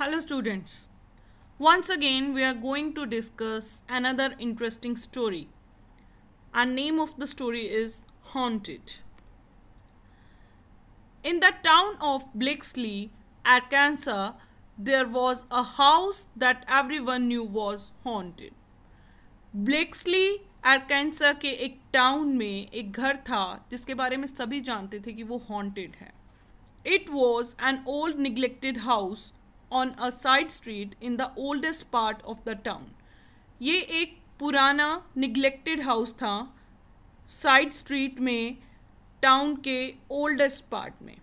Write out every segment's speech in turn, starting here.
Hello students. Once again we are going to discuss another interesting story. And name of the story is Haunted. In the town of Blakesley, Arkansas, there was a house that everyone knew was haunted. ब्लेक्सली आर्कांसा के एक town में एक घर था जिसके बारे में सभी जानते थे कि वो हॉन्टेड है. It was an old neglected house on a side street in the oldest part of the town. ये एक पुराना निग्लेक्टेड हाउस था साइड स्ट्रीट में टाउन के ओल्डेस्ट पार्ट में.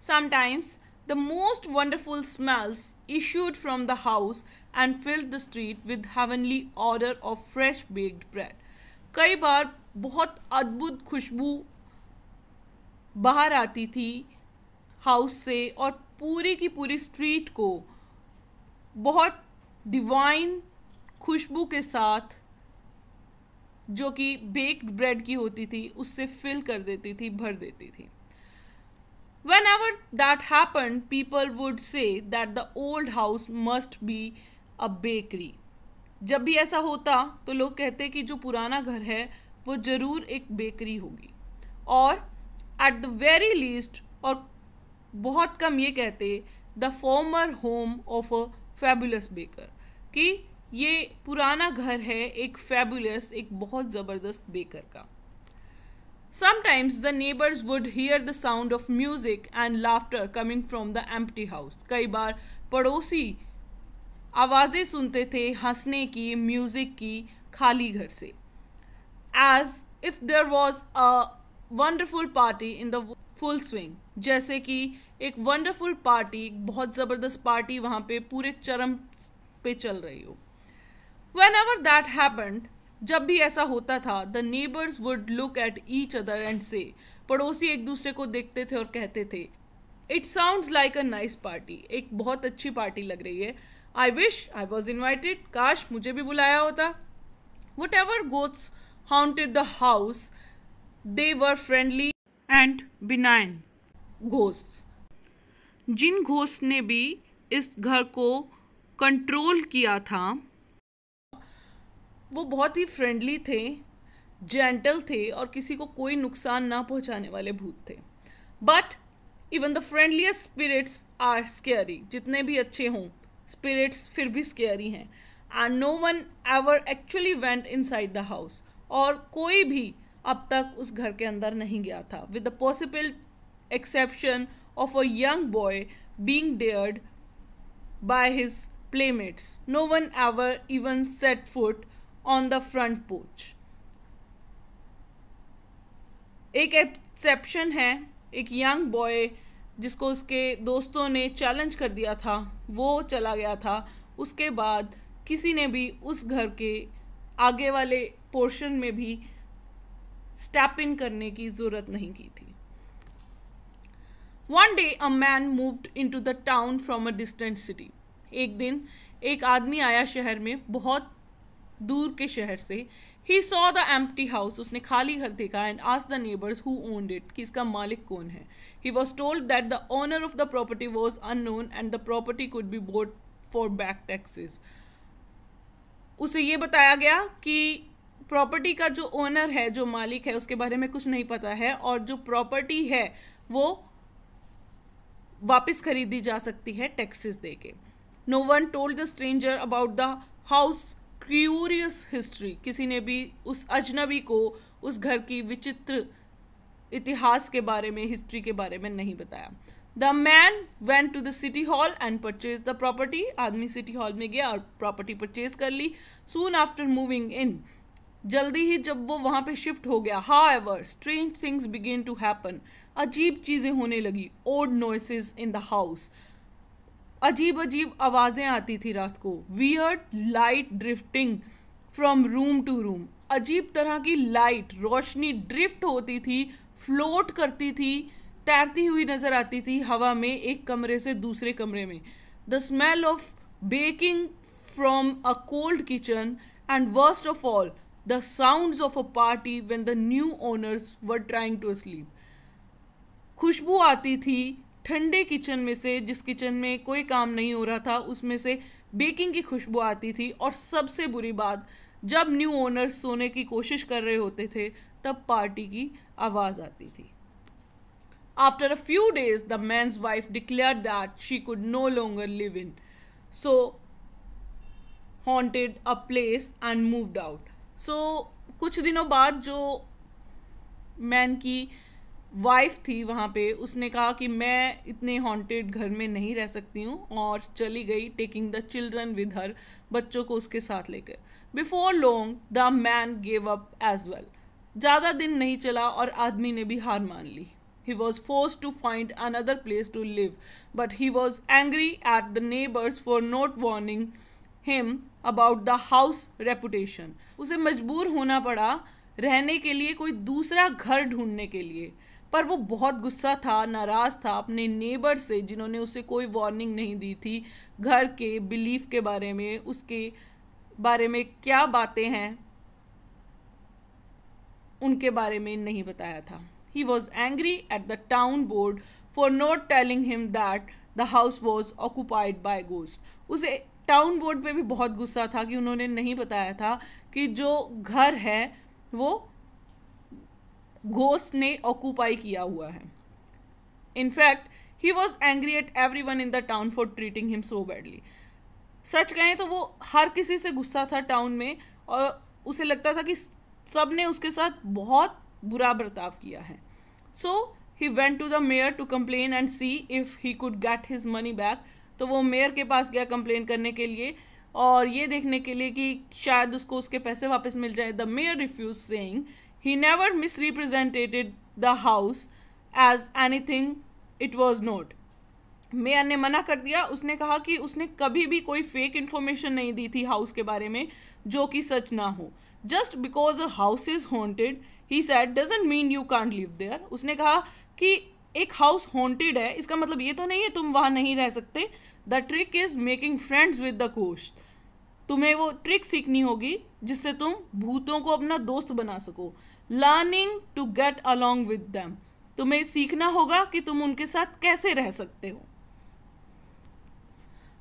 Sometimes the most wonderful smells issued from the house and filled the street with heavenly odor of fresh baked bread. कई बार बहुत अद्भुत खुशबू बाहर आती थी हाउस से और पूरी की पूरी स्ट्रीट को बहुत डिवाइन खुशबू के साथ जो कि बेक्ड ब्रेड की होती थी उससे फिल कर देती थी, भर देती थी. Whenever that happened, people would say that the old house must be a bakery. जब भी ऐसा होता तो लोग कहते कि जो पुराना घर है वो ज़रूर एक बेकरी होगी. और at the very least, और बहुत कम ये कहते the former home of a fabulous baker, कि ये पुराना घर है एक fabulous, एक बहुत ज़बरदस्त बेकर का. Sometimes the neighbors would hear the sound of music and laughter coming from the empty house. कई बार पड़ोसी आवाज़ें सुनते थे हंसने की, म्यूज़िक की, खाली घर से. As if there was a wonderful party in the full swing. जैसे कि एक wonderful party, बहुत ज़बरदस्त पार्टी वहाँ पे पूरे चरम पे चल रही हो. Whenever that happened, जब भी ऐसा होता था the neighbours would look at each other and से, पड़ोसी एक दूसरे को देखते थे और कहते थे it sounds like a nice party, एक बहुत अच्छी पार्टी लग रही है. I wish I was invited, काश मुझे भी बुलाया होता. Whatever ghosts haunted the house, they were friendly and benign ghosts. जिन घोस्ट ने भी इस घर को कंट्रोल किया था वो बहुत ही फ्रेंडली थे, जेंटल थे और किसी को कोई नुकसान ना पहुंचाने वाले भूत थे. But even the friendliest spirits are scary. जितने भी अच्छे हों स्पिरिट्स फिर भी स्केरी हैं. And no one ever actually went inside the house. और कोई भी अब तक उस घर के अंदर नहीं गया था, with the possible exception of a young boy being dared by his playmates. No one ever even set foot on the front porch. एक एक्सेप्शन है, एक यंग बॉय जिसको उसके दोस्तों ने चैलेंज कर दिया था वो चला गया था. उसके बाद किसी ने भी उस घर के आगे वाले पोर्शन में भी स्टेप इन करने की ज़रूरत नहीं की थी. One day a man moved into the town from a distant city. एक दिन एक आदमी आया शहर में, बहुत दूर के शहर से. He saw the empty house, उसने खाली घर देखा. And asked the neighbours who owned it, कि इसका मालिक कौन है. He was told that the owner of the property was unknown and the property could be boat for back taxes. उसे ये बताया गया कि प्रॉपर्टी का जो ओनर है, जो मालिक है, उसके बारे में कुछ नहीं पता है और जो प्रॉपर्टी है वो वापस खरीदी जा सकती है टैक्सेस दे के. No one told the stranger about the house curious history. किसी ने भी उस अजनबी को उस घर की विचित्र इतिहास के बारे में, हिस्ट्री के बारे में नहीं बताया. The man went to the city hall and purchase the property. आदमी सिटी हॉल में गया और प्रॉपर्टी परचेज कर ली. सून आफ्टर मूविंग इन, जल्दी ही जब वो वहाँ पे शिफ्ट हो गया, however strange things begin to happen. अजीब चीज़ें होने लगी. Odd noises in the house, अजीब अजीब आवाज़ें आती थी रात को. Weird light drifting from room to room, अजीब तरह की लाइट, रोशनी ड्रिफ्ट होती थी, फ्लोट करती थी, तैरती हुई नज़र आती थी हवा में एक कमरे से दूसरे कमरे में. The smell of baking from a cold kitchen and worst of all the sounds of a party when the new owners were trying to sleep. खुशबू आती थी ठंडे किचन में से, जिस किचन में कोई काम नहीं हो रहा था, उसमें से बेकिंग की खुशबू आती थी। और सबसे बुरी बात, जब न्यू ओनर्स सोने की कोशिश कर रहे होते थे तब पार्टी की आवाज़ आती थी। After a few days, the man's wife declared that she could no longer live in so haunted a place and moved out. So कुछ दिनों बाद जो मैन की वाइफ थी वहाँ पे, उसने कहा कि मैं इतने हॉन्टेड घर में नहीं रह सकती हूँ, और चली गई, taking the children with her, बच्चों को उसके साथ लेकर। Before long the man gave up as well. ज़्यादा दिन नहीं चला और आदमी ने भी हार मान ली। He was forced to find another place to live, but he was angry at the neighbors for not warning him about the house reputation. उसे मजबूर होना पड़ा रहने के लिए कोई दूसरा घर ढूंढने के लिए, पर वो बहुत गुस्सा था, नाराज़ था अपने नेबर से जिन्होंने उसे कोई वार्निंग नहीं दी थी, घर के बिलीफ के बारे में, उसके बारे में क्या बातें हैं उनके बारे में नहीं बताया था। He was angry at the town board for not telling him that the house was occupied by ghosts. उसे टाउन बोर्ड पे भी बहुत गुस्सा था कि उन्होंने नहीं बताया था कि जो घर है वो घोस्ट ने ऑक्यूपाई किया हुआ है। In fact he was angry at every one in the town for treating him so badly. सच कहें तो वो हर किसी से गुस्सा था टाउन में, और उसे लगता था कि सब ने उसके साथ बहुत बुरा बर्ताव किया है। So he went to the mayor to complain and see if he could get his money back. तो वो मेयर के पास गया कंप्लेन करने के लिए और ये देखने के लिए कि शायद उसको उसके पैसे वापस मिल जाए। The mayor refuse, saying he never misrepresented the house as anything it was not. Mayor ने मना कर दिया। उसने कहा कि उसने कभी भी कोई फेक इन्फॉर्मेशन नहीं दी थी हाउस के बारे में जो कि सच ना हो। Just because a house is haunted, he said, doesn't mean you can't live there. उसने कहा कि एक हाउस हॉन्टेड है इसका मतलब ये तो नहीं है तुम वहाँ नहीं रह सकते। The trick is making friends with the ghost. तुम्हें वो ट्रिक सीखनी होगी जिससे तुम भूतों को अपना दोस्त बना सको। Learning to get along with them. तुम्हें सीखना होगा कि तुम उनके साथ कैसे रह सकते हो।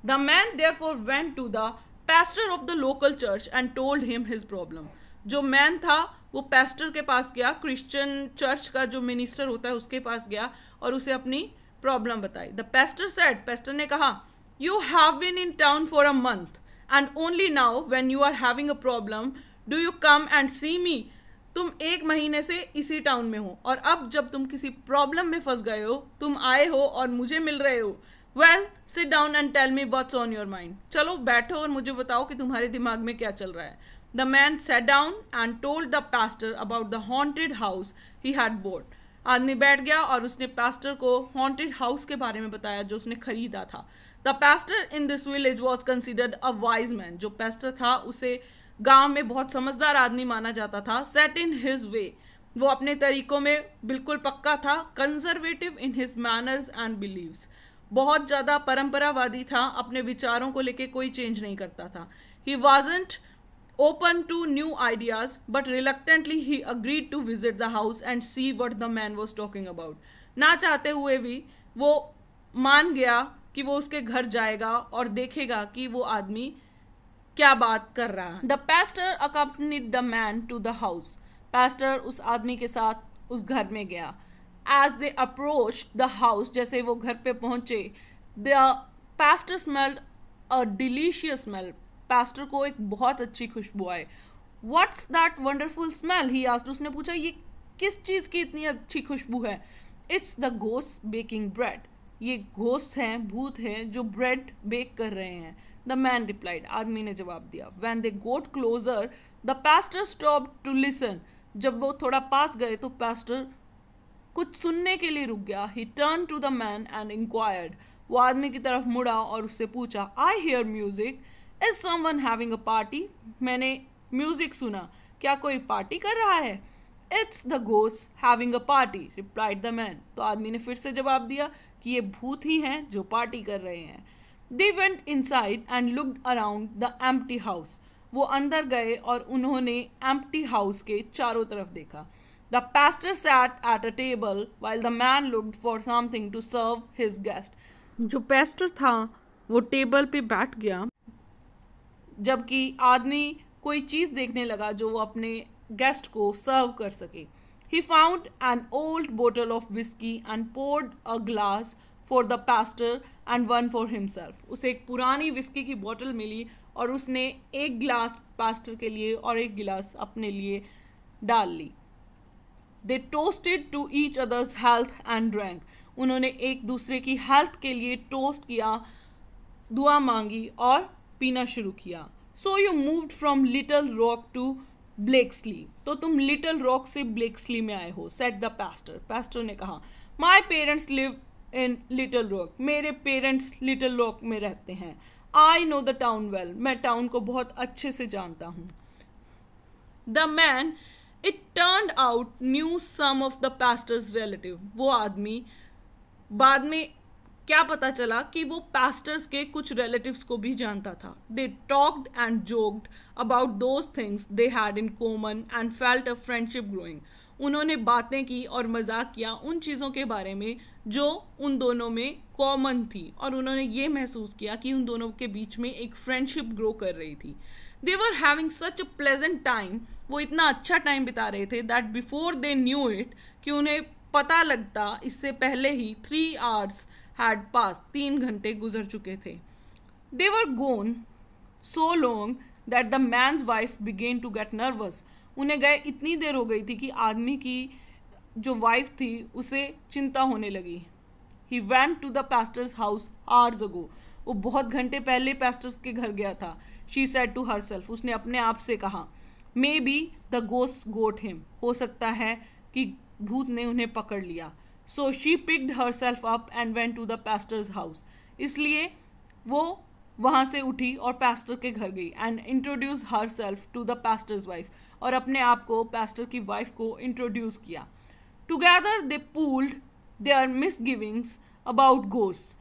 The man therefore went to the pastor of the local church and told him his problem. जो मैन था वो पेस्टर के पास गया, क्रिश्चियन चर्च का जो मिनिस्टर होता है उसके पास गया और उसे अपनी प्रॉब्लम बताई। द पेस्टर सेड, पेस्टर ने कहा, you have been in town for a month and only now when you are having a problem do you come and see me. तुम 1 महीने से इसी टाउन में हो और अब जब तुम किसी प्रॉब्लम में फंस गए हो तुम आए हो और मुझे मिल रहे हो। Well sit down and tell me what's on your mind. चलो बैठो और मुझे बताओ कि तुम्हारे दिमाग में क्या चल रहा है। The man sat down and told the pastor about the haunted house he had boat. आदमी बैठ गया और उसने पास्टर को हॉन्टेड हाउस के बारे में बताया जो उसने खरीदा था। The pastor in this village was considered a wise man. जो पास्टर था उसे गांव में बहुत समझदार आदमी माना जाता था। सेट इन हिज वे, वो अपने तरीकों में बिल्कुल पक्का था। Conservative in his manners and believes, बहुत ज़्यादा परंपरावादी था, अपने विचारों को लेके कोई चेंज नहीं करता था। He wasn't open to new ideas but reluctantly he agreed to visit the house and see what the man was talking about. ना चाहते हुए भी वो मान गया कि वो उसके घर जाएगा और देखेगा कि वो आदमी क्या बात कर रहा है। The pastor accompanied the man to the house. Pastor उस आदमी के साथ उस घर में गया। As they approached the house, जैसे वो घर पे पहुंचे, the pastor smelled a delicious smell. Pastor को एक बहुत अच्छी खुशबू आई। What's that wonderful smell? He asked. उसने पूछा ये किस चीज़ की इतनी अच्छी खुशबू है? It's the ghosts baking bread. ये घोस्ट हैं, भूत हैं जो ब्रेड बेक कर रहे हैं। The man replied. आदमी ने जवाब दिया। When they got closer, the pastor stopped to listen. जब वो थोड़ा पास गए तो pastor कुछ सुनने के लिए रुक गया। He turn to the man and inquired. वो आदमी की तरफ मुड़ा और उससे पूछा, I hear music, is someone having a party. मैंने म्यूजिक सुना, क्या कोई पार्टी कर रहा है? It's the ghost having a party, replied the man. तो आदमी ने फिर से जवाब दिया कि ये भूत ही हैं जो पार्टी कर रहे हैं। They went inside and looked around the empty house. वो अंदर गए और उन्होंने एम्प्टी हाउस के चारों तरफ देखा। The pastor sat at a table while the man looked for something to serve his guest. जो pastor था वो टेबल पे बैठ गया जबकि आदमी कोई चीज़ देखने लगा जो वो अपने गेस्ट को सर्व कर सके. He found an old bottle of whiskey and poured a glass for the pastor and one for himself. उसे एक पुरानी विस्की की बोतल मिली और उसने एक गिलास पास्टर के लिए और एक गिलास अपने लिए डाल ली. They toasted to each other's health and drank. उन्होंने एक दूसरे की हेल्थ के लिए टोस्ट किया, दुआ मांगी और पीना शुरू किया. So you moved from Little Rock to Blakesley. तो तुम लिटिल रॉक से ब्लेक्सली में आए हो, said the pastor. pastor ने कहा, My parents live in Little Rock. मेरे पेरेंट्स लिटिल रॉक में रहते हैं. I know the town well. मैं टाउन को बहुत अच्छे से जानता हूँ. The man, it turned out, knew some of the pastor's relative. वो आदमी बाद में क्या पता चला कि वो pastors के कुछ relatives को भी जानता था. They talked and joked about those things they had in common and felt a friendship growing. उन्होंने बातें की और मजाक किया उन चीज़ों के बारे में जो उन दोनों में कॉमन थी और उन्होंने ये महसूस किया कि उन दोनों के बीच में एक फ्रेंडशिप ग्रो कर रही थी. They were having such a pleasant time. वो इतना अच्छा टाइम बिता रहे थे that before they knew it, कि उन्हें पता लगता इससे पहले ही 3 hours had passed. 3 घंटे गुजर चुके थे. They were gone so long that the man's wife began to get nervous. उन्हें गए इतनी देर हो गई थी कि आदमी की जो वाइफ थी उसे चिंता होने लगी. He went to the pastor's house hours ago. वो बहुत घंटे पहले पास्टर्स के घर गया था. She said to herself. उसने अपने आप से कहा, Maybe the ghost got him. हो सकता है कि भूत ने उन्हें पकड़ लिया. So she picked herself up and went to the pastor's house. इसलिए वो वहाँ से उठी और पास्टर के घर गई and introduced herself to the pastor's wife. और अपने आप को पास्टर की वाइफ को इंट्रोड्यूस किया. Together they pooled their misgivings about ghosts.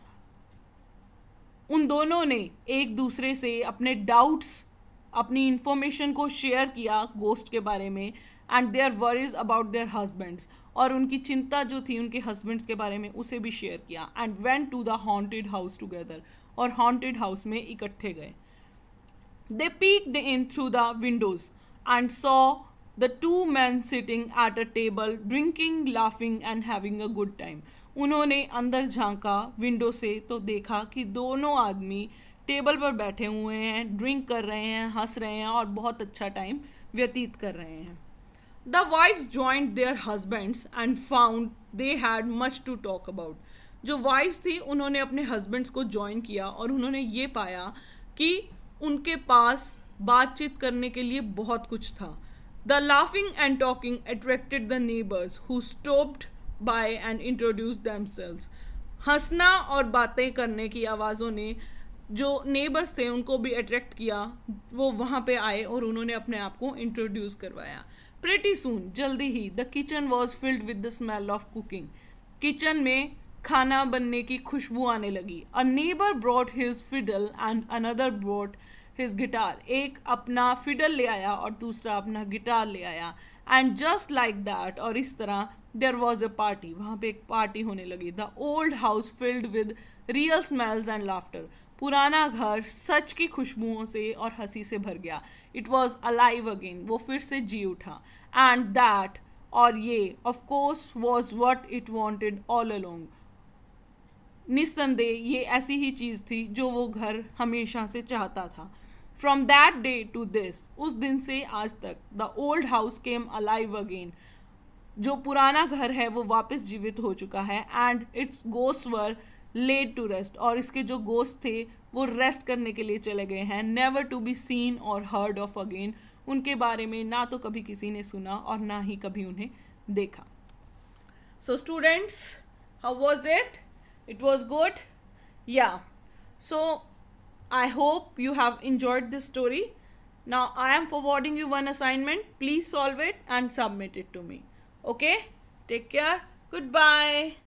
उन दोनों ने एक दूसरे से अपने डाउट्स, अपनी इंफॉर्मेशन को शेयर किया गोस्ट के बारे में and their worries about their husbands, और उनकी चिंता जो थी उनके हस्बैंड्स के बारे में उसे भी शेयर किया. And went to the haunted house together. और हॉन्टेड हाउस में इकट्ठे गए. They peeked in through the windows and saw the 2 men sitting at a table drinking, laughing and having a good time. उन्होंने अंदर झांका window से तो देखा कि दोनों आदमी टेबल पर बैठे हुए हैं, ड्रिंक कर रहे हैं, हंस रहे हैं और बहुत अच्छा टाइम व्यतीत कर रहे हैं. The wives joined there husbands and found they had much to talk about. जो वाइफ्स थी उन्होंने अपने हस्बैंड्स को ज्वाइन किया और उन्होंने ये पाया कि उनके पास बातचीत करने के लिए बहुत कुछ था. The laughing and talking attracted the neighbours who stopped by and introduced themselves. हंसना और बातें करने की आवाज़ों ने जो नेबर्स थे उनको भी अट्रैक्ट किया. वो वहाँ पे आए और उन्होंने अपने आप को इंट्रोड्यूस करवाया. Pretty soon, जल्दी ही, the kitchen was filled with the smell of cooking. Kitchen में खाना बनने की खुशबू आने लगी. A neighbor brought his fiddle and another brought his guitar. एक अपना फिडल ले आया और दूसरा अपना गिटार ले आया. एंड जस्ट लाइक दैट, और इस तरह देयर वॉज अ पार्टी. वहाँ पे एक पार्टी होने लगी. The old house filled with real smells and laughter. पुराना घर सच की खुशबुओं से और हंसी से भर गया. It was alive again. वो फिर से जी उठा. एंड दैट, और ये of course was what it wanted all along. निस्संदेह ये ऐसी ही चीज़ थी जो वो घर हमेशा से चाहता था. From that day to this, उस दिन से आज तक, the old house came alive again. जो पुराना घर है वो वापस जीवित हो चुका है. And its ghosts were laid to rest. और इसके जो ghosts थे वो रेस्ट करने के लिए चले गए हैं. Never to be seen or heard of again. उनके बारे में ना तो कभी किसी ने सुना और ना ही कभी उन्हें देखा. So students, how was it? It was good? Yeah. So I hope you have enjoyed this story. Now I am forwarding you one assignment. Please solve it and submit it to me. Okay? Take care. Goodbye.